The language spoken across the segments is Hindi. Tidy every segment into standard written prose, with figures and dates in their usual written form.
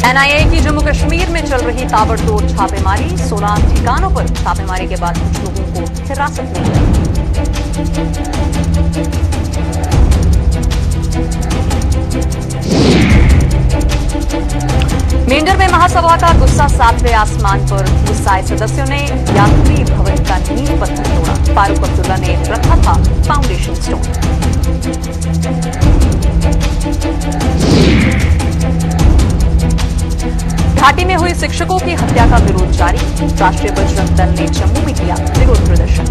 एनआईए की जम्मू कश्मीर में चल रही ताबड़तोड़ छापेमारी, 16 ठिकानों पर छापेमारी के बाद कुछ लोगों को हिरासत में लिया। मेंढर में महासभा का गुस्सा 7वें आसमान पर, गुस्साए सदस्यों ने यात्री भवन का नींव पत्थर तोड़ा। फारूक अब्दुल्ला ने रखा था फाउंडेशन स्टोन। घाटी में हुई शिक्षकों की हत्या का विरोध जारी, राष्ट्रीय बजरंग दल ने जम्मू में किया विरोध प्रदर्शन।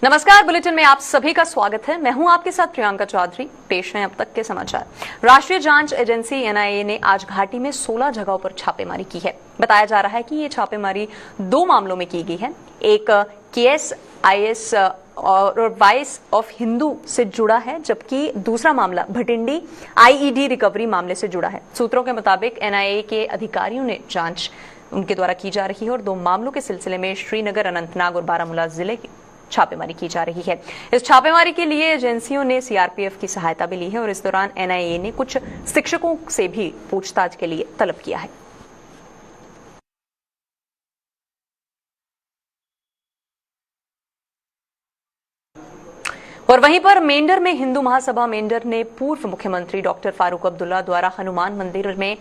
नमस्कार, बुलेटिन में आप सभी का स्वागत है। मैं हूं आपके साथ प्रियंका चौधरी। पेश हैं अब तक के समाचार। राष्ट्रीय जांच एजेंसी एनआईए ने आज घाटी में 16 जगहों पर छापेमारी की है। बताया जा रहा है कि ये छापेमारी 2 मामलों में की गई है। एक केएसआईएस और वाइस ऑफ हिंदू से जुड़ा है, जबकि दूसरा मामला भटिंडी आईईडी रिकवरी मामले से जुड़ा है। सूत्रों के मुताबिक एनआईए के अधिकारियों ने जांच उनके द्वारा की जा रही है और 2 मामलों के सिलसिले में श्रीनगर, अनंतनाग और बारामूला जिले की छापेमारी की जा रही है। इस छापेमारी के लिए एजेंसियों ने सीआरपीएफ की सहायता भी ली है और इस दौरान एनआईए ने कुछ शिक्षकों से भी पूछताछ के लिए तलब किया है। और वहीं पर मेंढर में हिंदू महासभा मेंढर ने पूर्व मुख्यमंत्री डॉक्टर फारूक अब्दुल्ला द्वारा हनुमान मंदिर में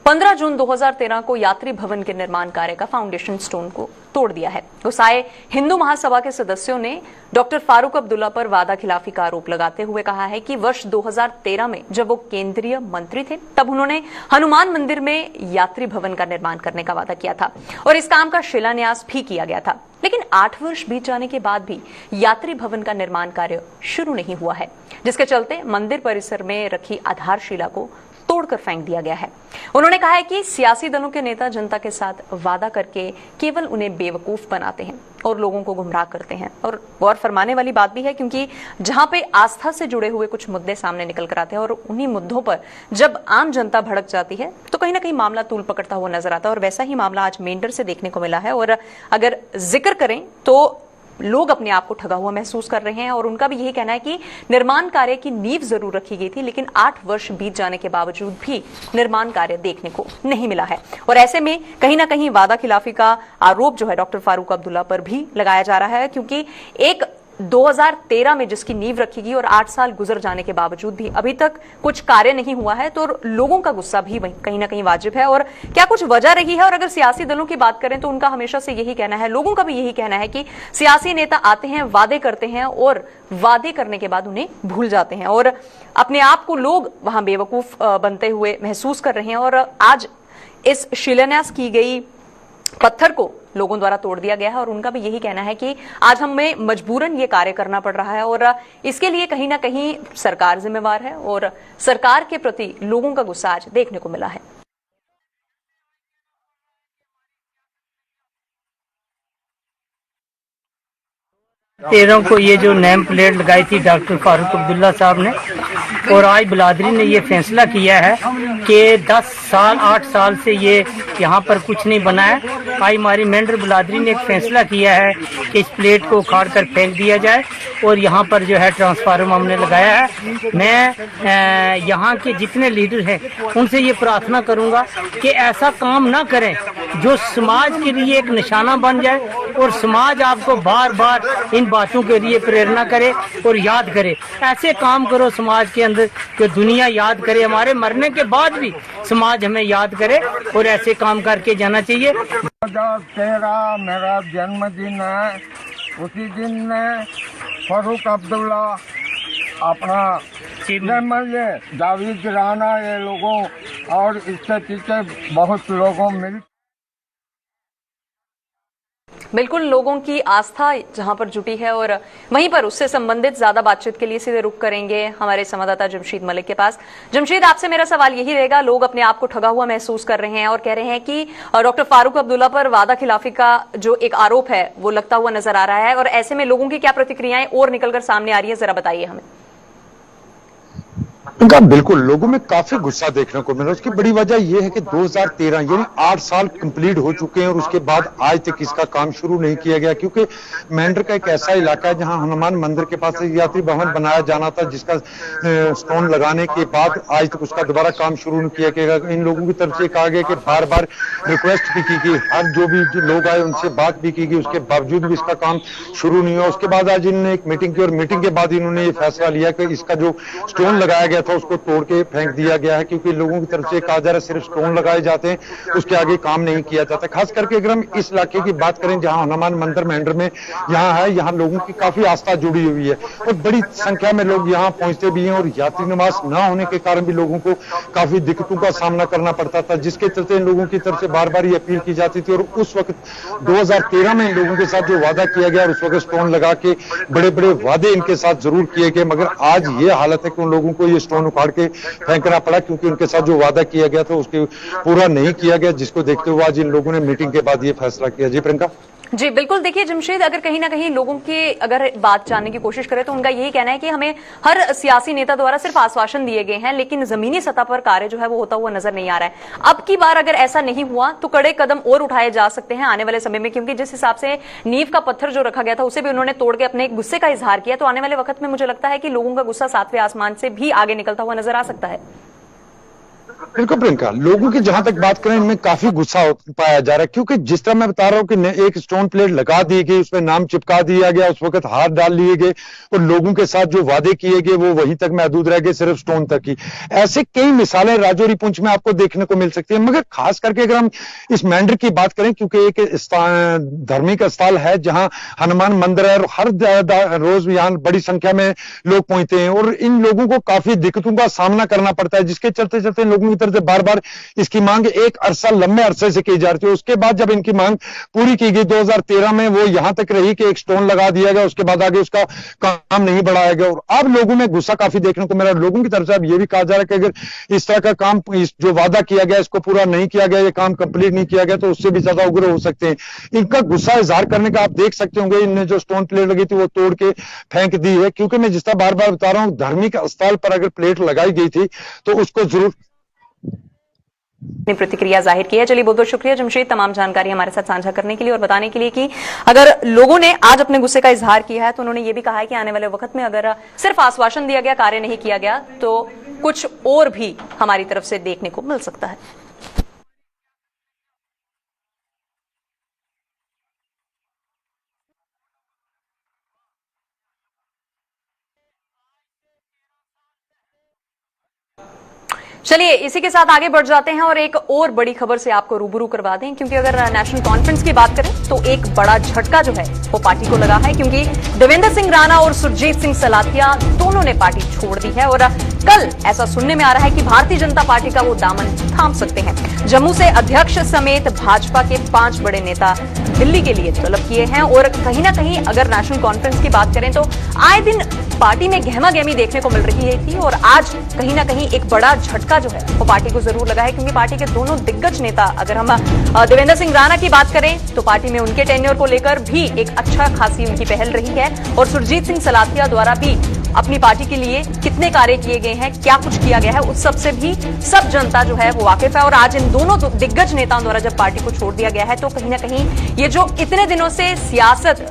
15 जून 2013 को यात्री भवन के निर्माण कार्य का फाउंडेशन स्टोन को तोड़ दिया है। गुस्साए हिंदू महासभा के सदस्यों ने डॉक्टर फारूक अब्दुल्ला पर वादा खिलाफी का आरोप लगाते हुए कहा है कि वर्ष 2013 में जब वो केंद्रीय मंत्री थे तब उन्होंने हनुमान मंदिर में यात्री भवन का निर्माण करने का वादा किया था और इस काम का शिलान्यास भी किया गया था, लेकिन 8 वर्ष बीत जाने के बाद भी यात्री भवन का निर्माण कार्य शुरू नहीं हुआ है, जिसके चलते मंदिर परिसर में रखी आधारशिला को तोड़कर फेंक दिया गया है। उन्होंने कहा है कि सियासी दलों के नेता जनता के साथ वादा करके केवल उन्हें बेवकूफ बनाते हैं और लोगों को गुमराह करते हैं। और गौर फरमाने वाली बात भी है, क्योंकि जहां पे आस्था से जुड़े हुए कुछ मुद्दे सामने निकल कर आते हैं और उन्हीं मुद्दों पर जब आम जनता भड़क जाती है तो कहीं ना कहीं मामला तूल पकड़ता हुआ नजर आता है। और वैसा ही मामला आज मेंढर से देखने को मिला है। और अगर जिक्र करें तो लोग अपने आप को ठगा हुआ महसूस कर रहे हैं और उनका भी यही कहना है कि निर्माण कार्य की नींव जरूर रखी गई थी, लेकिन 8 वर्ष बीत जाने के बावजूद भी निर्माण कार्य देखने को नहीं मिला है। और ऐसे में कहीं ना कहीं वादा खिलाफी का आरोप जो है डॉक्टर फारूक अब्दुल्ला पर भी लगाया जा रहा है, क्योंकि एक 2013 में जिसकी नींव रखी गई और 8 साल गुजर जाने के बावजूद भी अभी तक कुछ कार्य नहीं हुआ है, तो लोगों का गुस्सा भी कहीं ना कहीं वाजिब है। और क्या कुछ वजह रही है? और अगर सियासी दलों की बात करें तो उनका हमेशा से यही कहना है, लोगों का भी यही कहना है कि सियासी नेता आते हैं, वादे करते हैं और वादे करने के बाद उन्हें भूल जाते हैं और अपने आप को लोग वहां बेवकूफ बनते हुए महसूस कर रहे हैं। और आज इस शिलान्यास की गई पत्थर को लोगों द्वारा तोड़ दिया गया है और उनका भी यही कहना है कि आज हमें मजबूरन ये कार्य करना पड़ रहा है और इसके लिए कहीं ना कहीं सरकार जिम्मेवार है और सरकार के प्रति लोगों का गुस्सा आज देखने को मिला है। तेरह को ये जो नेम प्लेट लगाई थी डॉक्टर फारूक अब्दुल्ला साहब ने, और आज बिलादरी ने ये फैसला किया है कि 10 साल 8 साल से ये यहाँ पर कुछ नहीं बना है। आज हमारी मेंढर बिलादरी ने एक फैसला किया है कि इस प्लेट को उखाड़ कर फेंक दिया जाए और यहाँ पर जो है ट्रांसफार्मर हमने लगाया है। मैं यहाँ के जितने लीडर हैं उनसे ये प्रार्थना करूँगा कि ऐसा काम ना करें जो समाज के लिए एक निशाना बन जाए और समाज आपको बार बार इन बातों के लिए प्रेरणा करे और याद करे। ऐसे काम करो समाज के अंदर कि दुनिया याद करे, हमारे मरने के बाद भी समाज हमें याद करे और ऐसे काम करके जाना चाहिए। 2013 मेरा जन्मदिन है, उसी दिन फारूक अब्दुल्ला अपना जावेद राना ये लोगों और इसके पीछे बहुत लोगों मिल बिल्कुल लोगों की आस्था जहां पर जुटी है और वहीं पर उससे संबंधित ज्यादा बातचीत के लिए सीधे रुख करेंगे हमारे संवाददाता जमशीद मलिक के पास। जमशीद, आपसे मेरा सवाल यही रहेगा, लोग अपने आप को ठगा हुआ महसूस कर रहे हैं और कह रहे हैं कि डॉक्टर फारूक अब्दुल्ला पर वादा खिलाफी का जो एक आरोप है वो लगता हुआ नजर आ रहा है, और ऐसे में लोगों की क्या प्रतिक्रियाएं और निकलकर सामने आ रही है, जरा बताइए हमें। उनका बिल्कुल लोगों में काफी गुस्सा देखने को मिला। उसकी बड़ी वजह यह है कि 2013 यानी 8 साल कंप्लीट हो चुके हैं और उसके बाद आज तक इसका काम शुरू नहीं किया गया, क्योंकि मेंढर का एक ऐसा इलाका है जहां हनुमान मंदिर के पास एक यात्री भवन बनाया जाना था, जिसका स्टोन लगाने के बाद आज तक उसका दोबारा काम शुरू नहीं किया गया। इन लोगों की तरफ से कहा गया कि बार बार रिक्वेस्ट भी की गई, हर जो भी लोग आए उनसे बात भी की गई, उसके बावजूद भी इसका काम शुरू नहीं हुआ। उसके बाद आज इन्होंने एक मीटिंग की और मीटिंग के बाद इन्होंने ये फैसला लिया कि इसका जो स्टोन लगाया गया था उसको तोड़ के फेंक दिया गया है, क्योंकि लोगों की तरफ से कहा जा रहा है सिर्फ स्टोन लगाए जाते हैं, उसके आगे काम नहीं किया जाता। खास करके अगर हम इस इलाके की बात करें जहां हनुमान मंदिर मेंढर में यहाँ है, यहाँ लोगों की काफी आस्था जुड़ी हुई है और बड़ी संख्या में लोग यहाँ पहुंचते भी हैं और यात्री निवास न होने के कारण भी लोगों को काफी दिक्कतों का सामना करना पड़ता था, जिसके चलते इन लोगों की तरफ से बार बार ये अपील की जाती थी। और उस वक्त 2013 में इन लोगों के साथ जो वादा किया गया और उस वक्त स्टोन लगा के बड़े बड़े वादे इनके साथ जरूर किए गए, मगर आज ये हालत है कि उन लोगों को ये स्टोन उखाड़ के फेंकना पड़ा, क्योंकि उनके साथ जो वादा किया गया था उसके पूरा नहीं किया गया, जिसको देखते हुए आज इन लोगों ने मीटिंग के बाद ये फैसला किया। जी प्रियंका। जी बिल्कुल, देखिए जमशेद, अगर कहीं ना कहीं लोगों के अगर बात जानने की कोशिश करें तो उनका यही कहना है कि हमें हर सियासी नेता द्वारा सिर्फ आश्वासन दिए गए हैं, लेकिन जमीनी सतह पर कार्य जो है वो होता हुआ नजर नहीं आ रहा है। अब की बार अगर ऐसा नहीं हुआ तो कड़े कदम और उठाए जा सकते हैं आने वाले समय में, क्योंकि जिस हिसाब से नींव का पत्थर जो रखा गया था उसे भी उन्होंने तोड़ के अपने गुस्से का इजहार किया, तो आने वाले वक्त में मुझे लगता है कि लोगों का गुस्सा सातवें आसमान से भी आगे निकलता हुआ नजर आ सकता है। बिल्कुल प्रियंका, लोगों की जहां तक बात करें इनमें काफी गुस्सा पाया जा रहा है, क्योंकि जिस तरह मैं बता रहा हूं कि एक स्टोन प्लेट लगा दी गई, उसमें नाम चिपका दिया गया, उस वक्त हाथ डाल लिए गए और लोगों के साथ जो वादे किए गए वो वहीं तक महदूद रह गए, सिर्फ स्टोन तक ही। ऐसे कई मिसालें राजौरी पुंछ में आपको देखने को मिल सकती है। मगर खास करके अगर हम इस मेंढर की बात करें, क्योंकि एक धार्मिक स्थल है जहां हनुमान मंदिर है और हर रोज यहाँ बड़ी संख्या में लोग पहुंचते हैं और इन लोगों को काफी दिक्कतों का सामना करना पड़ता है, जिसके चलते चलते लोगों की तरफ से बार बार इसकी मांग एक अरसा लंबे अरसे से की जा रही थी। उसके बाद जब इनकी मांग पूरी की गई 2013 में, वो यहां तक रही कि एक स्टोन लगा दिया गया, उसके बाद आगे उसका काम नहीं बढ़ाया गया और अब लोगों में गुस्सा काफी देखने को मिला। लोगों की तरफ से अब यह भी कहा जा रहा है कि अगर इस तरह का काम जो वादा किया गया इसको पूरा नहीं किया गया, ये काम कंप्लीट नहीं किया गया, तो उससे भी ज्यादा उग्र हो सकते हैं। इनका गुस्सा इजहार करने का आप देख सकते होंगे, इनने जो स्टोन प्लेट लगी थी वो तोड़ के फेंक दी है, क्योंकि मैं जिस तरह बार बार बता रहा हूं धार्मिक स्थल पर अगर प्लेट लगाई गई थी तो उसको जरूर अपनी प्रतिक्रिया जाहिर की है। चलिए बहुत बहुत शुक्रिया जमशेद तमाम जानकारी हमारे साथ साझा करने के लिए और बताने के लिए कि अगर लोगों ने आज अपने गुस्से का इजहार किया है तो उन्होंने ये भी कहा है कि आने वाले वक्त में अगर सिर्फ आश्वासन दिया गया, कार्य नहीं किया गया, तो कुछ और भी हमारी तरफ से देखने को मिल सकता है। चलिए इसी के साथ आगे बढ़ जाते हैं और एक और बड़ी खबर से आपको रूबरू करवा दें, क्योंकि अगर नेशनल कॉन्फ्रेंस की बात करें तो एक बड़ा झटका जो है वो पार्टी को लगा है, क्योंकि देवेंद्र सिंह राणा और सुरजीत सिंह सलाथिया दोनों ने पार्टी छोड़ दी है और कल ऐसा सुनने में आ रहा है कि भारतीय जनता पार्टी का वो दामन थाम सकते हैं। जम्मू से अध्यक्ष समेत भाजपा के 5 बड़े नेता दिल्ली के लिए तलब किए हैं और कहीं ना कहीं अगर नेशनल कॉन्फ्रेंस की बात करें तो आए दिन पार्टी में गहमा गहमी देखने को मिल रही थी और आज कहीं ना कहीं एक बड़ा झटका जो है वो पार्टी को जरूर लगा है, क्योंकि पार्टी के दोनों दिग्गज नेता, अगर हम देवेंद्र सिंह राणा की बात करें तो पार्टी में उनके टेन्योर को लेकर भी एक अच्छा खासी उनकी पहल रही है और सुरजीत सिंह सलाथिया द्वारा भी अपनी पार्टी के लिए कितने कार्य किए गए हैं, क्या कुछ किया गया है, उस सब से भी सब जनता जो है वो वाकिफ है। और आज इन दोनों दिग्गज नेताओं द्वारा जब पार्टी को छोड़ दिया गया है तो कहीं ना कहीं ये जो इतने दिनों से सियासत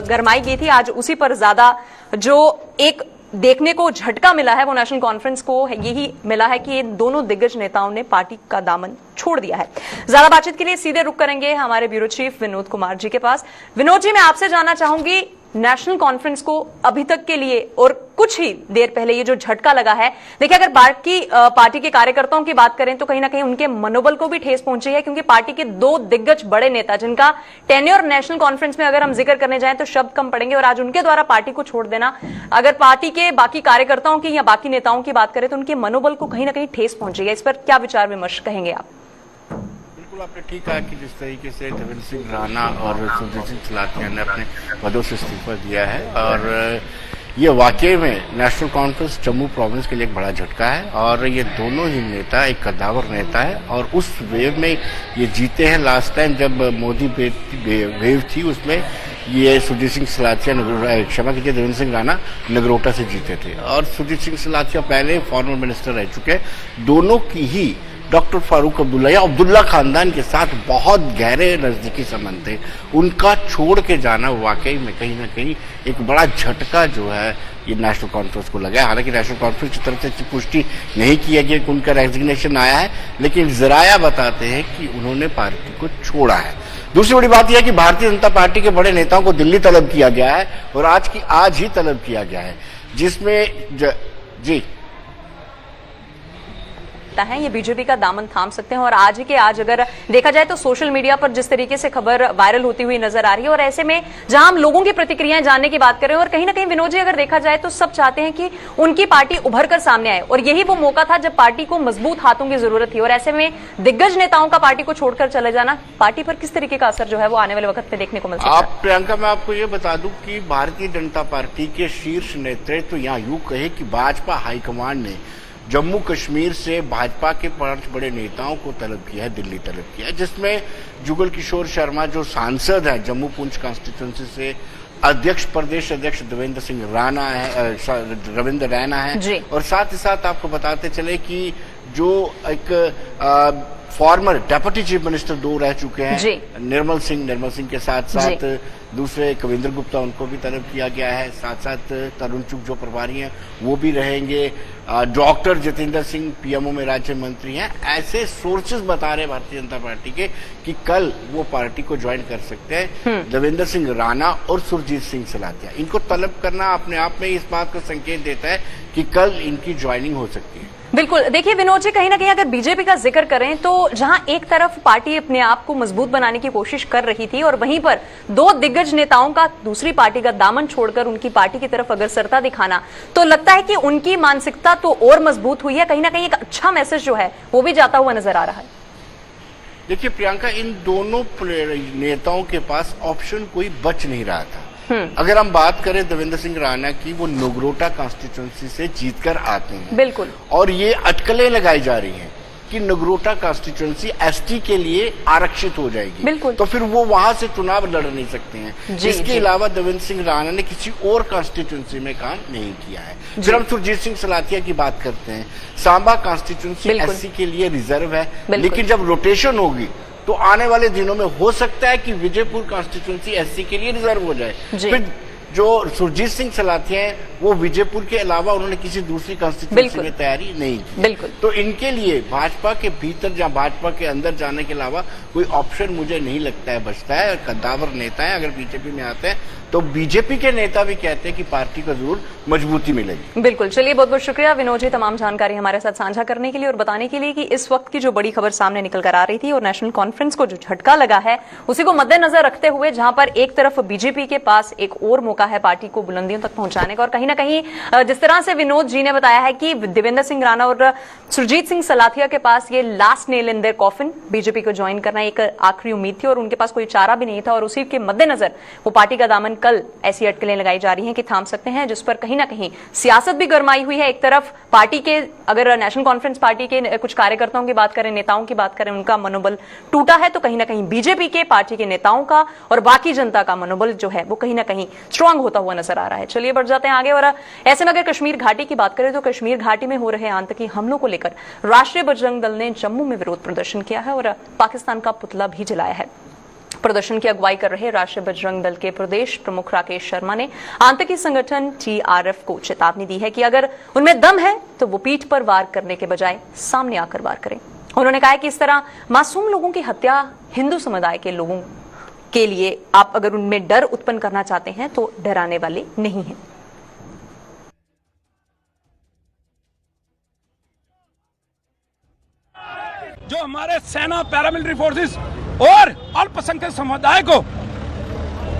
गरमाई गई थी, आज उसी पर ज्यादा जो एक देखने को झटका मिला है वो नेशनल कॉन्फ्रेंस को यही मिला है कि इन दोनों दिग्गज नेताओं ने पार्टी का दामन छोड़ दिया है। ज्यादा बातचीत के लिए सीधे रुक करेंगे हमारे ब्यूरो चीफ विनोद कुमार जी के पास। विनोद जी, मैं आपसे जानना चाहूंगी, नेशनल कॉन्फ्रेंस को अभी तक के लिए और कुछ ही देर पहले ये जो झटका लगा है, देखिए अगर बाकी पार्टी के कार्यकर्ताओं की बात करें तो कहीं ना कहीं उनके मनोबल को भी ठेस पहुंची है, क्योंकि पार्टी के 2 दिग्गज बड़े नेता जिनका टेन्योर नेशनल कॉन्फ्रेंस में अगर हम जिक्र करने जाएं तो शब्द कम पड़ेंगे और आज उनके द्वारा पार्टी को छोड़ देना, अगर पार्टी के बाकी कार्यकर्ताओं की या बाकी नेताओं की बात करें तो उनके मनोबल को कहीं ना कहीं ठेस पहुंची है। इस पर क्या विचार विमर्श कहेंगे आप? बिल्कुल आपने ठीक कहा कि जिस तरीके से देवेंद्र सिंह राणा और सुरजीत सिंह सलाथिया ने अपने पदों से इस्तीफा दिया है और ये वाकई में नेशनल कॉन्फ्रेंस जम्मू प्रोविंस के लिए एक बड़ा झटका है और ये दोनों ही नेता एक कद्दावर नेता है और उस वेव में ये जीते हैं। लास्ट टाइम जब मोदी वेव थी उसमें ये सुरजीत सिंह सलाथिया क्षमा कीजिए देवेंद्र सिंह राणा नगरोटा से जीते थे और सुरजीत सिंह सलाथिया पहले फॉर्मर मिनिस्टर रह चुके हैं। दोनों की ही डॉक्टर फारूक अब्दुल्ला या अब्दुल्ला खानदान के साथ बहुत गहरे नजदीकी संबंध थे। उनका छोड़ के जाना वाकई में कहीं ना कहीं एक बड़ा झटका जो है ये नेशनल कॉन्फ्रेंस को लगा है। हालांकि नेशनल कॉन्फ्रेंस की तरफ से इसकी पुष्टि नहीं किया गया कि उनका रेजिग्नेशन आया है, लेकिन जराया बताते हैं कि उन्होंने पार्टी को छोड़ा है। दूसरी बड़ी बात यह है कि भारतीय जनता पार्टी के बड़े नेताओं को दिल्ली तलब किया गया है और आज ही तलब किया गया है, जिसमें जी है ये बीजेपी का दामन थाम सकते हैं। और आज ही के आज अगर देखा जाए तो सोशल मीडिया पर जिस तरीके से खबर वायरल होती हुई नजर आ रही है और ऐसे में जहां हम लोगों की प्रतिक्रियाएं जानने की बात कर रहे हैं और कहीं ना कहीं विनोद जी अगर देखा जाए तो सब चाहते हैं कि उनकी पार्टी उभर कर सामने आए और यही वो मौका था जब पार्टी को मजबूत हाथों की जरूरत थी। और ऐसे में दिग्गज नेताओं का पार्टी को छोड़कर चले जाना पार्टी पर किस तरीके का असर जो है वो आने वाले वक्त में देखने को मिल सकता है। प्रियंका, मैं आपको ये बता दूं कि भारतीय जनता पार्टी के शीर्ष नेतृत्व या यूं कहे कि भाजपा हाईकमांड ने जम्मू कश्मीर से भाजपा के 5 बड़े नेताओं को तलब किया है, दिल्ली तलब किया है, जिसमें जुगल किशोर शर्मा जो सांसद है जम्मू पुंछ कॉन्स्टिट्यूंसी से, प्रदेश अध्यक्ष रविंद्र रैना है और साथ ही साथ आपको बताते चले कि जो एक फॉर्मर डेप्यूटी चीफ मिनिस्टर 2 रह चुके हैं निर्मल सिंह के साथ दूसरे कविंद्र गुप्ता, उनको भी तलब किया गया है। साथ तरुण चुग जो प्रभारी हैं वो भी रहेंगे। डॉक्टर जितेंद्र सिंह पीएमओ में राज्य मंत्री हैं। ऐसे सोर्सेज बता रहे भारतीय जनता पार्टी के कि कल वो पार्टी को ज्वाइन कर सकते हैं। देवेंद्र सिंह राणा और सुरजीत सिंह सलाथिया, इनको तलब करना अपने आप में इस बात का संकेत देता है कि कल इनकी ज्वाइनिंग हो सकती है। बिल्कुल, देखिए विनोद जी, कहीं ना कहीं अगर बीजेपी का जिक्र करें तो जहां एक तरफ पार्टी अपने आप को मजबूत बनाने की कोशिश कर रही थी और वहीं पर 2 दिग्गज नेताओं का दूसरी पार्टी का दामन छोड़कर उनकी पार्टी की तरफ अग्रसरता दिखाना, तो लगता है कि उनकी मानसिकता तो और मजबूत हुई है। कहीं ना कहीं एक अच्छा मैसेज जो है वो भी जाता हुआ नजर आ रहा है। देखिए प्रियंका, इन दोनों नेताओं के पास ऑप्शन कोई बच नहीं रहा था। अगर हम बात करें देवेंद्र सिंह राणा की, वो नगरोटा कॉन्स्टिट्यूंसी से जीतकर आते हैं। बिल्कुल। और ये अटकलें लगाई जा रही हैं कि नगरोटा कॉन्स्टिट्यूंसी एसटी के लिए आरक्षित हो जाएगी। बिल्कुल। तो फिर वो वहां से चुनाव लड़ नहीं सकते हैं। इसके अलावा देवेंद्र सिंह राणा ने किसी और कॉन्स्टिट्यूंसी में काम नहीं किया है। फिर हम सुरजीत सिंह सलाथिया की बात करते हैं। सांबा कॉन्स्टिट्यूंसी एससी के लिए रिजर्व है, लेकिन जब रोटेशन होगी तो आने वाले दिनों में हो सकता है कि विजयपुर कॉन्स्टिट्यूंसी एससी के लिए रिजर्व हो जाए। फिर जो सुरजीत सिंह सलाथिया हैं वो विजयपुर के अलावा उन्होंने किसी दूसरी कॉन्स्टिट्यूंसी में तैयारी नहीं की। बिल्कुल। तो इनके लिए भाजपा के भीतर या भाजपा के अंदर जाने के अलावा कोई ऑप्शन मुझे नहीं लगता है बचता है। कद्दावर नेता है, अगर बीजेपी में आते हैं तो बीजेपी के नेता भी कहते हैं कि पार्टी को जरूर मजबूती मिलेगी। बिल्कुल, चलिए बहुत बहुत शुक्रिया विनोद जी तमाम जानकारी हमारे साथ साझा करने के लिए और बताने के लिए कि इस वक्त की जो बड़ी खबर सामने निकल कर आ रही थी और नेशनल कॉन्फ्रेंस को जो झटका लगा है उसी को मद्देनजर रखते हुए जहां पर एक तरफ बीजेपी के पास एक और मौका है पार्टी को बुलंदियों तक पहुंचाने का और कहीं ना कहीं जिस तरह से विनोद जी ने बताया है कि देवेंद्र सिंह राणा और सुरजीत सिंह सलाथिया के पास ये last nail in their coffin, BJP को ज्वाइन करना एक आखिरी उम्मीद थी और उनके पास कोई चारा भी नहीं था और उसी के मद्देनजर वो पार्टी का दामन कल ऐसी अटकलें लगाई जा रही हैं कि थाम सकते हैं, जिस पर कहीं ना कहीं सियासत भी गरमाई हुई है। एक तरफ पार्टी के, अगर नेशनल कॉन्फ्रेंस पार्टी के कुछ कार्यकर्ताओं की बात करें, नेताओं की बात करें, उनका मनोबल टूटा है, तो कहीं ना कहीं बीजेपी के पार्टी के नेताओं का और बाकी जनता का मनोबल जो है वो कहीं ना कहीं स्ट्रांग होता हुआ नजर आ रहा है। चलिए बढ़ जाते हैं आगे और ऐसे में अगर कश्मीर घाटी की बात करें तो कश्मीर घाटी में हो रहे आतंकी हमलों को लेकर राष्ट्रीय बजरंग दल ने जम्मू में विरोध प्रदर्शन किया है और पाकिस्तान का पुतला भी जलाया है। प्रदर्शन की अगुवाई कर रहे राष्ट्रीय बजरंग दल के प्रदेश प्रमुख राकेश शर्मा ने आतंकी संगठन टीआरएफ को चेतावनी दी है कि अगर उनमें दम है तो वो पीठ पर वार करने के बजाय सामने आकर वार करें। उन्होंने कहा कि इस तरह मासूम लोगों की हत्या हिंदू समुदाय के लोगों के लिए आप अगर उनमें डर उत्पन्न करना चाहते हैं तो डराने वाले नहीं हैं। जो हमारे सेना, पैरामिलिट्री फोर्सेस और अल्पसंख्यक समुदाय को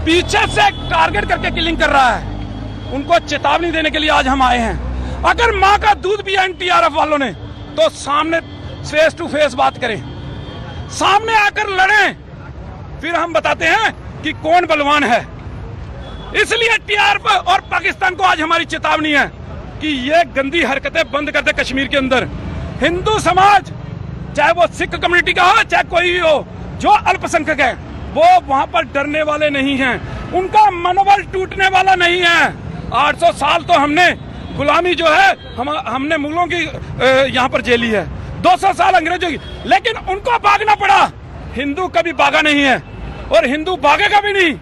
पीछे से टारगेट करके किलिंग कर रहा है, उनको चेतावनी देने के लिए आज हम आए हैं। अगर मां का दूध पिया इन टीआरएफ वालों ने तो सामने फेस टू फेस बात करें, सामने आकर लड़ें, फिर हम बताते हैं कि कौन बलवान है। इसलिए टीआरएफ और पाकिस्तान को आज हमारी चेतावनी है कि ये गंदी हरकतें बंद कर दे। कश्मीर के अंदर हिंदू समाज, चाहे वो सिख कम्युनिटी का हो, चाहे कोई भी हो, जो अल्पसंख्यक है वो वहां पर डरने वाले नहीं हैं। उनका मनोबल टूटने वाला नहीं है। 800 साल तो हमने गुलामी जो है हमने मुगलों की यहाँ पर झेली है, 200 साल अंग्रेजों की, लेकिन उनको भागना पड़ा। हिंदू कभी भागा नहीं है और हिंदू भागेगा भी नहीं।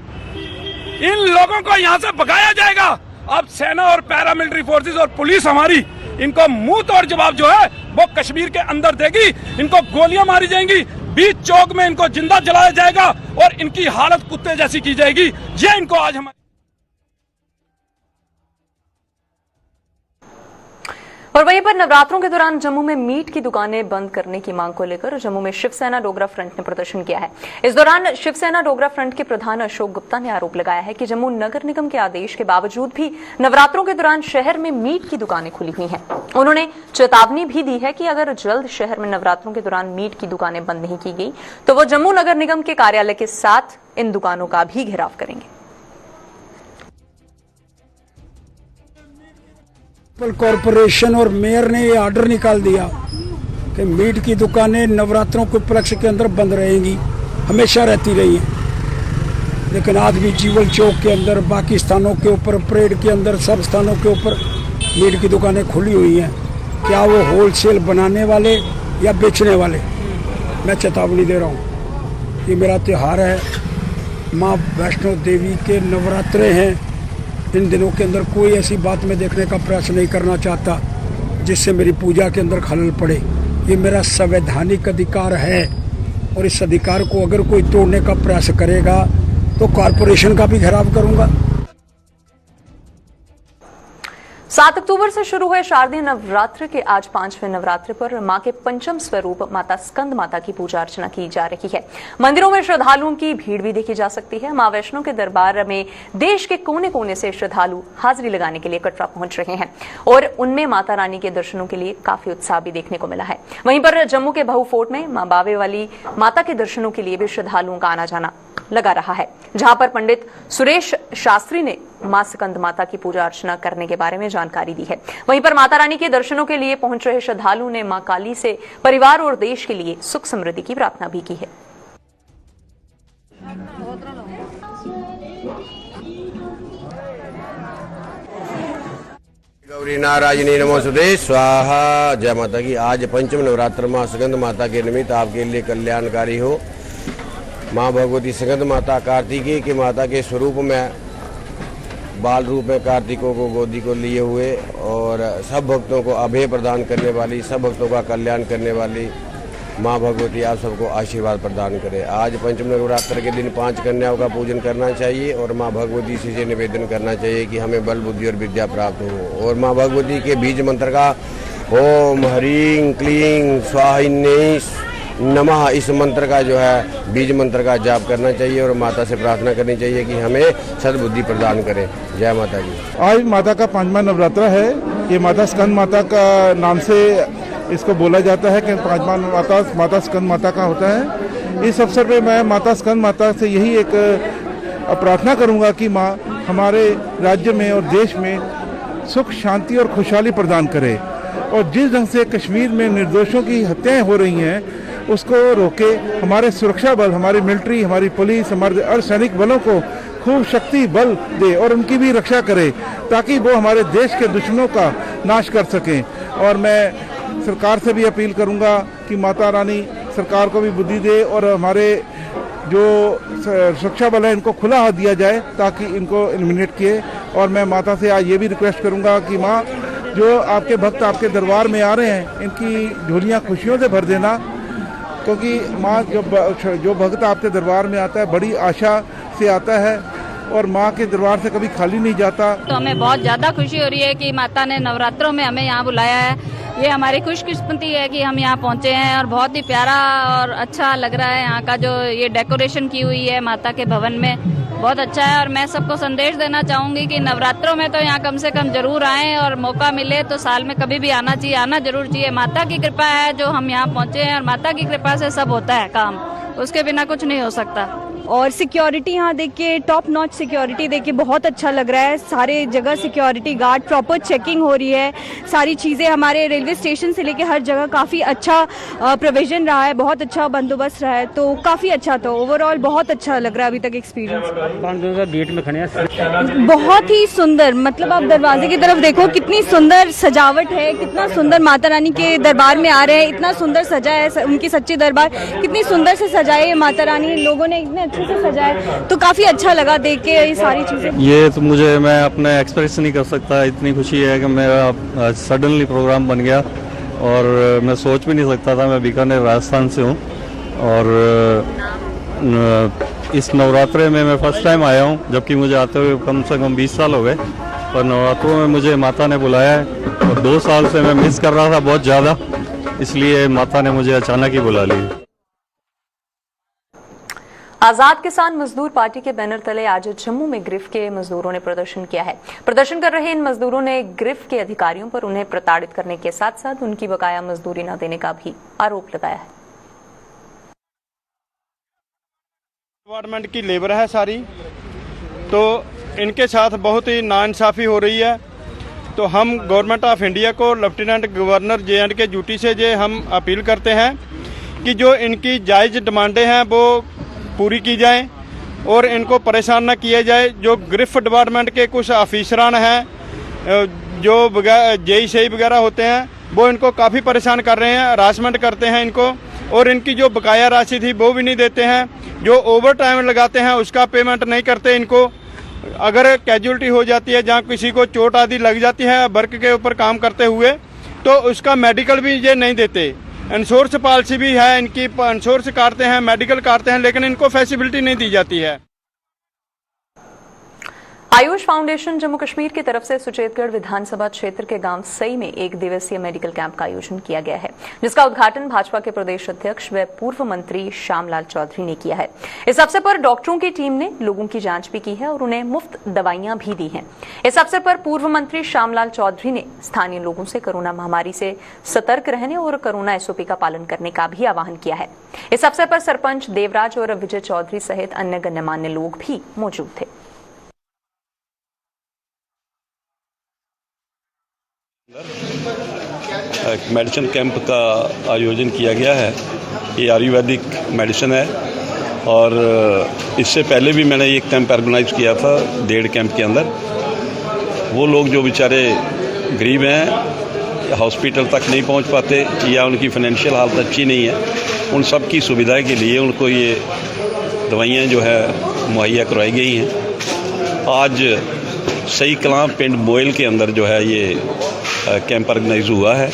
इन लोगों को यहाँ से भगाया जाएगा। अब सेना और पैरामिलिट्री फोर्सेस और पुलिस हमारी इनको मुंह तोड़ जवाब जो है वो कश्मीर के अंदर देगी। इनको गोलियां मारी जाएंगी, बीच चौक में इनको जिंदा जलाया जाएगा और इनकी हालत कुत्ते जैसी की जाएगी। ये इनको आज हमारे और वहीं पर नवरात्रों के दौरान जम्मू में मीट की दुकानें बंद करने की मांग को लेकर जम्मू में शिवसेना डोगरा फ्रंट ने प्रदर्शन किया है। इस दौरान शिवसेना डोगरा फ्रंट के प्रधान अशोक गुप्ता ने आरोप लगाया है कि जम्मू नगर निगम के आदेश के बावजूद भी नवरात्रों के दौरान शहर में मीट की दुकानें खुली हुई हैं। उन्होंने चेतावनी भी दी है कि अगर जल्द शहर में नवरात्रों के दौरान मीट की दुकानें बंद नहीं की गई तो वो जम्मू नगर निगम के कार्यालय के साथ इन दुकानों का भी घेराव करेंगे। कॉरपोरेशन और मेयर ने ये ऑर्डर निकाल दिया कि मीट की दुकानें नवरात्रों के उपलक्ष्य के अंदर बंद रहेंगी, हमेशा रहती रही हैं। लेकिन आज भी जीवल चौक के अंदर, बाकी स्थानों के ऊपर, परेड के अंदर, सब स्थानों के ऊपर मीट की दुकानें खुली हुई हैं। क्या वो होलसेल बनाने वाले या बेचने वाले? मैं चेतावनी दे रहा हूँ। ये मेरा त्यौहार है, माँ वैष्णो देवी के नवरात्रे हैं। इन दिनों के अंदर कोई ऐसी बात मैं देखने का प्रयास नहीं करना चाहता जिससे मेरी पूजा के अंदर खलल पड़े। ये मेरा संवैधानिक अधिकार है और इस अधिकार को अगर कोई तोड़ने का प्रयास करेगा तो कॉरपोरेशन का भी घेराव करूंगा। 7 अक्टूबर से शुरू हुए शारदीय नवरात्र के आज 5वें नवरात्र पर मां के पंचम स्वरूप माता स्कंद माता की पूजा अर्चना की जा रही है। मंदिरों में श्रद्धालुओं की भीड़ भी देखी जा सकती है। मां वैष्णो के दरबार में देश के कोने कोने से श्रद्धालु हाजिरी लगाने के लिए कटरा पहुंच रहे हैं और उनमें माता रानी के दर्शनों के लिए काफी उत्साह भी देखने को मिला है। वहीं पर जम्मू के बहु फोर्ट में मां बावे वाली माता के दर्शनों के लिए भी श्रद्धालुओं का आना जाना लगा रहा है, जहां पर पंडित सुरेश शास्त्री ने मां स्कंद माता की पूजा अर्चना करने के बारे में जानकारी दी है। वहीं पर माता रानी के दर्शनों के लिए पहुंच रहे श्रद्धालुओं ने मां काली से परिवार और देश के लिए सुख समृद्धि की प्रार्थना भी की है। गौरी नारायणी नमोस्तुते स्वाहा। जय माता की। आज पंचम नवरात्र मां स्कंद माता के निमित्त आपके लिए कल्याणकारी हो। मां भगवती स्कंद माता कार्तिकेय की माता के स्वरूप में बाल रूप में कार्तिकों को गोदी को लिए हुए और सब भक्तों को अभय प्रदान करने वाली, सब भक्तों का कल्याण करने वाली मां भगवती आप सबको आशीर्वाद प्रदान करे। आज पंचम नवरात्र के दिन 5 कन्याओं का पूजन करना चाहिए और मां भगवती से ये निवेदन करना चाहिए कि हमें बल बुद्धि और विद्या प्राप्त हो। और मां भगवती के बीज मंत्र का ओम ह्रीं क्लीं स्वाहिन्यै नमः, इस मंत्र का जो है बीज मंत्र का जाप करना चाहिए और माता से प्रार्थना करनी चाहिए कि हमें सद्बुद्धि प्रदान करें। जय माता जी। आज माता का 5वां नवरात्र है। ये माता स्कंद माता का नाम से इसको बोला जाता है कि 5वां माता स्कंद माता का होता है। इस अवसर पे मैं माता स्कंद माता से यही एक प्रार्थना करूंगा कि माँ हमारे राज्य में और देश में सुख शांति और खुशहाली प्रदान करे और जिस ढंग से कश्मीर में निर्दोषों की हत्याएं हो रही हैं उसको रोके। हमारे सुरक्षा बल, हमारी मिलिट्री, हमारी पुलिस, हमारे अर्धसैनिक बलों को खूब शक्ति बल दे और उनकी भी रक्षा करे ताकि वो हमारे देश के दुश्मनों का नाश कर सकें। और मैं सरकार से भी अपील करूंगा कि माता रानी सरकार को भी बुद्धि दे और हमारे जो सुरक्षा बल है इनको खुला हाथ दिया जाए ताकि इनको एलिमिनेट किए। और मैं माता से आज ये भी रिक्वेस्ट करूंगा कि माँ जो आपके भक्त आपके दरबार में आ रहे हैं इनकी झोलियाँ खुशियों से भर देना, क्योंकि माँ जो भक्त आपके दरबार में आता है बड़ी आशा से आता है और माँ के दरबार से कभी खाली नहीं जाता। तो हमें बहुत ज्यादा खुशी हो रही है कि माता ने नवरात्रों में हमें यहाँ बुलाया है। ये हमारी खुशकिस्मती है कि हम यहाँ पहुँचे हैं और बहुत ही प्यारा और अच्छा लग रहा है। यहाँ का जो ये डेकोरेशन की हुई है माता के भवन में बहुत अच्छा है। और मैं सबको संदेश देना चाहूंगी कि नवरात्रों में तो यहाँ कम से कम जरूर आएं और मौका मिले तो साल में कभी भी आना चाहिए, आना जरूर चाहिए। माता की कृपा है जो हम यहाँ पहुँचे हैं और माता की कृपा से सब होता है काम, उसके बिना कुछ नहीं हो सकता। और सिक्योरिटी यहाँ देख के, टॉप नॉच सिक्योरिटी देख के बहुत अच्छा लग रहा है। सारे जगह सिक्योरिटी गार्ड, प्रॉपर चेकिंग हो रही है। सारी चीज़ें हमारे रेलवे स्टेशन से लेके हर जगह काफ़ी अच्छा प्रोविजन रहा है, बहुत अच्छा बंदोबस्त रहा है, तो काफ़ी अच्छा था। ओवरऑल बहुत अच्छा लग रहा है अभी तक एक्सपीरियंस। गेट में खड़े हैं, बहुत ही सुंदर, मतलब आप दरवाजे की तरफ देखो, कितनी सुंदर सजावट है, कितना सुंदर माता रानी के दरबार में आ रहे हैं, इतना सुंदर सजा है उनकी सच्ची दरबार, कितनी सुंदर से सजाए है माता रानी, लोगों ने इतने अच्छे से सजाया, तो काफी अच्छा लगा देख के ये सारी चीजें। ये तो मुझे, मैं अपने एक्सप्रेस नहीं कर सकता, इतनी खुशी है कि मेरा सडनली प्रोग्राम बन गया और मैं सोच भी नहीं सकता था। मैं बीकानेर राजस्थान से हूँ और इस नवरात्रे में मैं फर्स्ट टाइम आया हूँ, जबकि मुझे आते हुए कम से कम 20 साल हो गए, पर नवरात्रों में मुझे माता ने बुलाया है और 2 साल से मैं मिस कर रहा था बहुत ज़्यादा, इसलिए माता ने मुझे अचानक ही बुला लिया। आजाद किसान मजदूर पार्टी के बैनर तले आज जम्मू में गिरफ्त के मजदूरों ने प्रदर्शन किया है। प्रदर्शन कर रहे इन मजदूरों ने गिरफ्त के अधिकारियों पर उन्हें प्रताड़ित करने के साथ साथ उनकी बकाया मजदूरी न देने का भी आरोप लगाया है। डिपार्टमेंट की लेबर है सारी, तो इनके साथ बहुत ही नाइंसाफ़ी हो रही है। तो हम गवर्नमेंट ऑफ इंडिया को, लेफ्टिनेंट गवर्नर J&K ड्यूटी से जे हम अपील करते हैं कि जो इनकी जायज़ डिमांडें हैं वो पूरी की जाएं और इनको परेशान न किया जाए। जो गिरफ्त डिपार्टमेंट के कुछ ऑफिसरान हैं, जो JEC वगैरह होते हैं, वो इनको काफ़ी परेशान कर रहे हैं, हरासमेंट करते हैं इनको, और इनकी जो बकाया राशि थी वो भी नहीं देते हैं। जो ओवर टाइम लगाते हैं उसका पेमेंट नहीं करते इनको। अगर कैजुअलिटी हो जाती है, जहाँ किसी को चोट आदि लग जाती है वर्क के ऊपर काम करते हुए, तो उसका मेडिकल भी ये नहीं देते। इंश्योरेंस पॉलिसी भी है इनकी, इंश्योरेंस काटते हैं, मेडिकल काटते हैं, लेकिन इनको फैसिलिटी नहीं दी जाती है। आयुष फाउंडेशन जम्मू कश्मीर की तरफ से सुचेतगढ़ विधानसभा क्षेत्र के गांव सई में 1 दिवसीय मेडिकल कैंप का आयोजन किया गया है, जिसका उद्घाटन भाजपा के प्रदेश अध्यक्ष व पूर्व मंत्री श्यामलाल चौधरी ने किया है। इस अवसर पर डॉक्टरों की टीम ने लोगों की जांच भी की है और उन्हें मुफ्त दवाइयां भी दी हैं। इस अवसर पर पूर्व मंत्री श्यामलाल चौधरी ने स्थानीय लोगों से कोरोना महामारी से सतर्क रहने और कोरोना SOP का पालन करने का भी आह्वान किया है। इस अवसर पर सरपंच देवराज और विजय चौधरी सहित अन्य गणमान्य लोग भी मौजूद थे। एक मेडिसिन कैंप का आयोजन किया गया है। ये आयुर्वेदिक मेडिसिन है और इससे पहले भी मैंने एक कैंप ऑर्गेनाइज किया था 1.5 कैंप के अंदर। वो लोग जो बेचारे गरीब हैं, हॉस्पिटल तक नहीं पहुंच पाते या उनकी फाइनेंशियल हालत अच्छी नहीं है, उन सब की सुविधा के लिए उनको ये दवाइयाँ जो है मुहैया करवाई गई हैं। आज सही कलां पिंड मोयल के अंदर जो है ये कैंप ऑर्गेनाइज हुआ है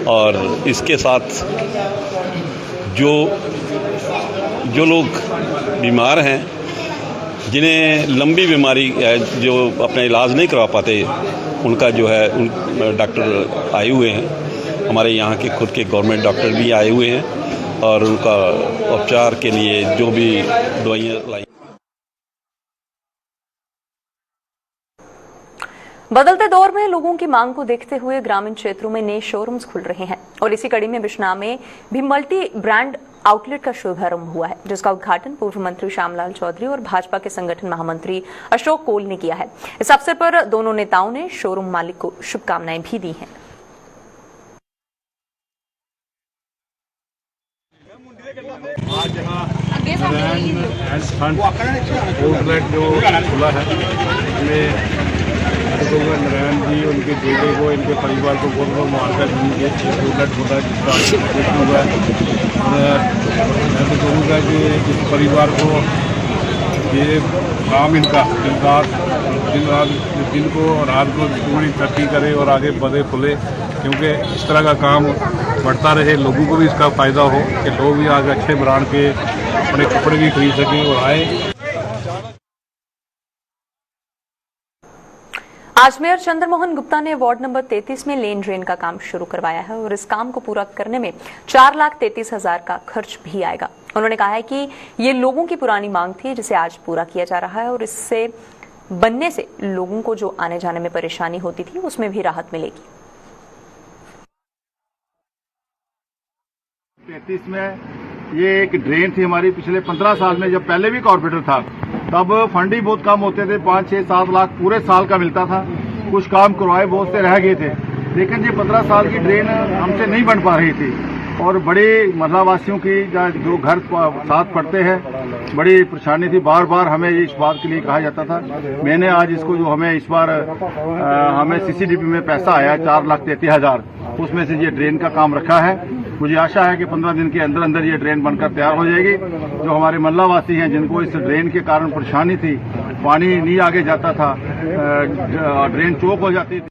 और इसके साथ जो लोग बीमार हैं, जिन्हें लंबी बीमारी है, जो अपना इलाज नहीं करवा पाते, उनका जो है डॉक्टर आए हुए हैं। हमारे यहाँ के खुद के गवर्नमेंट डॉक्टर भी आए हुए हैं और उनका उपचार के लिए जो भी दवाइयाँ लाई। बदलते दौर में लोगों की मांग को देखते हुए ग्रामीण क्षेत्रों में नए शोरूम्स खुल रहे हैं और इसी कड़ी में बिश्नाह में भी मल्टी ब्रांड आउटलेट का शुभारंभ हुआ है, जिसका उद्घाटन पूर्व मंत्री श्यामलाल चौधरी और भाजपा के संगठन महामंत्री अशोक कोल ने किया है। इस अवसर पर दोनों नेताओं ने शोरूम मालिक को शुभकामनाएं भी दी हैं। आज यहाँ आउटलेट जो खुला है, इसमें नारायण जी, उनके बेटे को, इनके परिवार को बहुत बहुत मुबारक दीजिए। आउटलेट खुला जिसका हुआ है, मैं तो कहूँगा कि इस परिवार को ये काम इनका दिन को रात को पूरी तरक्की करे और आगे बढ़े फुले, क्योंकि इस तरह का काम बढ़ता रहे, लोगों को भी इसका फ़ायदा हो कि लोग भी आगे अच्छे ब्रांड के अपने कपड़े भी खरीद सकें और आए। आज मेयर चंद्रमोहन गुप्ता ने वार्ड नंबर 33 में लेन ड्रेन का काम शुरू करवाया है और इस काम को पूरा करने में 4,33,000 का खर्च भी आएगा। उन्होंने कहा है कि ये लोगों की पुरानी मांग थी, जिसे आज पूरा किया जा रहा है और इससे बनने से लोगों को जो आने जाने में परेशानी होती थी उसमें भी राहत मिलेगी। 33 में ये एक ड्रेन थी हमारी पिछले 15 साल में, जब पहले भी कॉर्पोरेटर था तब फंड ही बहुत कम होते थे, 5, 6, 7 लाख पूरे साल का मिलता था। कुछ काम करवाए बहुत से रह गए थे, लेकिन ये 15 साल की ड्रेन हमसे नहीं बन पा रही थी और बड़ी मोहल्ला वासियों की जो घर साथ पड़ते हैं बड़ी परेशानी थी। बार बार हमें इस बात के लिए कहा जाता था। मैंने आज इसको जो हमें इस बार हमें सीसीडीपी में पैसा आया 4,33,000, उसमें से ये ड्रेन का काम रखा है। मुझे आशा है कि 15 दिन के अंदर अंदर ये ड्रेन बनकर तैयार हो जाएगी। जो हमारे मोहल्ला वासी हैं जिनको इस ड्रेन के कारण परेशानी थी, पानी नहीं आगे जाता था, ड्रेन चौक हो जाती थी।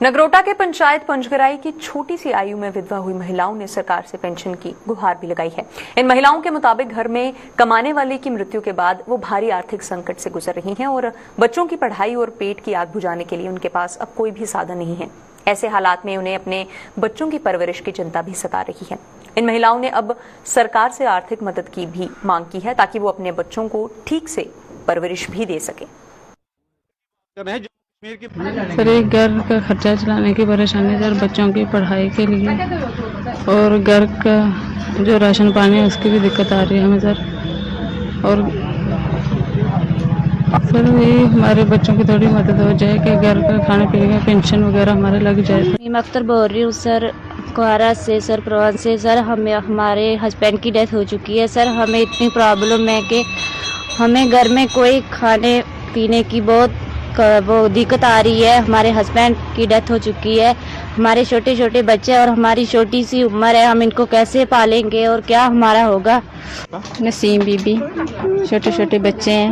नगरोटा के पंचायत पंचगराई की छोटी सी आयु में विधवा हुई महिलाओं ने सरकार से पेंशन की गुहार भी लगाई है। इन महिलाओं के मुताबिक घर में कमाने वाले की मृत्यु के बाद वो भारी आर्थिक संकट से गुजर रही हैं और बच्चों की पढ़ाई और पेट की आग बुझाने के लिए उनके पास अब कोई भी साधन नहीं है। ऐसे हालात में उन्हें अपने बच्चों की परवरिश की चिंता भी सता रही है। इन महिलाओं ने अब सरकार से आर्थिक मदद की भी मांग की है ताकि वो अपने बच्चों को ठीक से परवरिश भी दे सके। सर एक घर का खर्चा चलाने की परेशानी सर, बच्चों की पढ़ाई के लिए और घर का जो राशन पानी है उसकी भी दिक्कत आ रही है हमें सर। और सर ये हमारे बच्चों की थोड़ी मदद हो जाए कि घर का खाने पीने का पेंशन वगैरह हमारे लग जाए। मैं अख्तर बोल रही हूँ सर, कुहारा से सर, प्रवान से सर। हमारे हस्बैंड की डेथ हो चुकी है सर। हमें इतनी प्रॉब्लम है कि हमें घर में कोई खाने पीने की बहुत वो दिक्कत आ रही है। हमारे हस्बैंड की डेथ हो चुकी है, हमारे छोटे छोटे बच्चे और हमारी छोटी सी उम्र है, हम इनको कैसे पालेंगे और क्या हमारा होगा। नसीम बीबी, छोटे छोटे बच्चे हैं,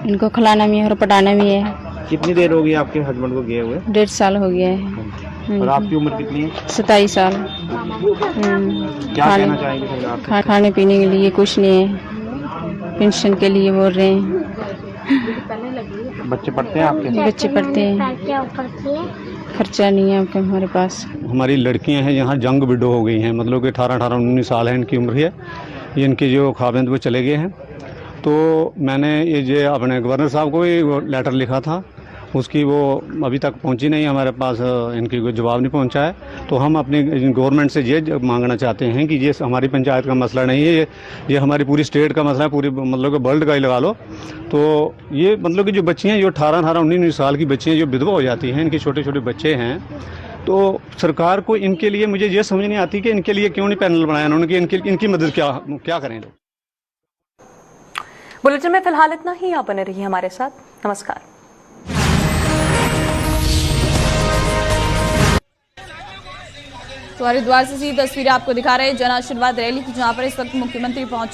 इनको खिलाना भी है और पढ़ाना भी है। कितनी देर हो गई आपके हस्बैंड को गए हुए? 1.5 साल हो गया है। और आपकी उम्र कितनी है? 27 साल। क्या कहना चाहेंगे सरकार? खाने पीने के लिए कुछ नहीं है, पेंशन के लिए बोल रहे हैं। बच्चे पढ़ते हैं आपके? बच्चे पढ़ते हैं, खर्चा नहीं है आपके हमारे पास। हमारी लड़कियां हैं यहाँ जंग विडो हो गई हैं, मतलब कि 18-19 साल है इनकी उम्र है। ये इनके जो खाविंद वो चले गए हैं, तो मैंने ये जो अपने गवर्नर साहब को ये लेटर लिखा था, उसकी वो अभी तक पहुंची नहीं हमारे पास, इनकी कोई जवाब नहीं पहुंचा है। तो हम अपने गवर्नमेंट से ये मांगना चाहते हैं कि ये हमारी पंचायत का मसला नहीं है, ये हमारी पूरी स्टेट का मसला है, पूरी मतलब कि वर्ल्ड का ही लगा लो। तो ये मतलब कि जो बच्ची हैं, जो 18-19 साल की बच्ची हैं जो विधवा हो जाती हैं, इनके छोटे छोटे बच्चे हैं, तो सरकार को इनके लिए मुझे ये समझ नहीं आती कि इनके लिए क्यों नहीं पैनल बनाया उन्होंने, इनकी मदद क्या करें लोग। बुलेटिन में फिलहाल इतना ही। आप बने रहिए हमारे साथ। नमस्कार। तो हरिद्वार से सीधी तस्वीरें आपको दिखा रहे हैं जन आशीर्वाद रैली की, जहां पर इस वक्त मुख्यमंत्री पहुंचे।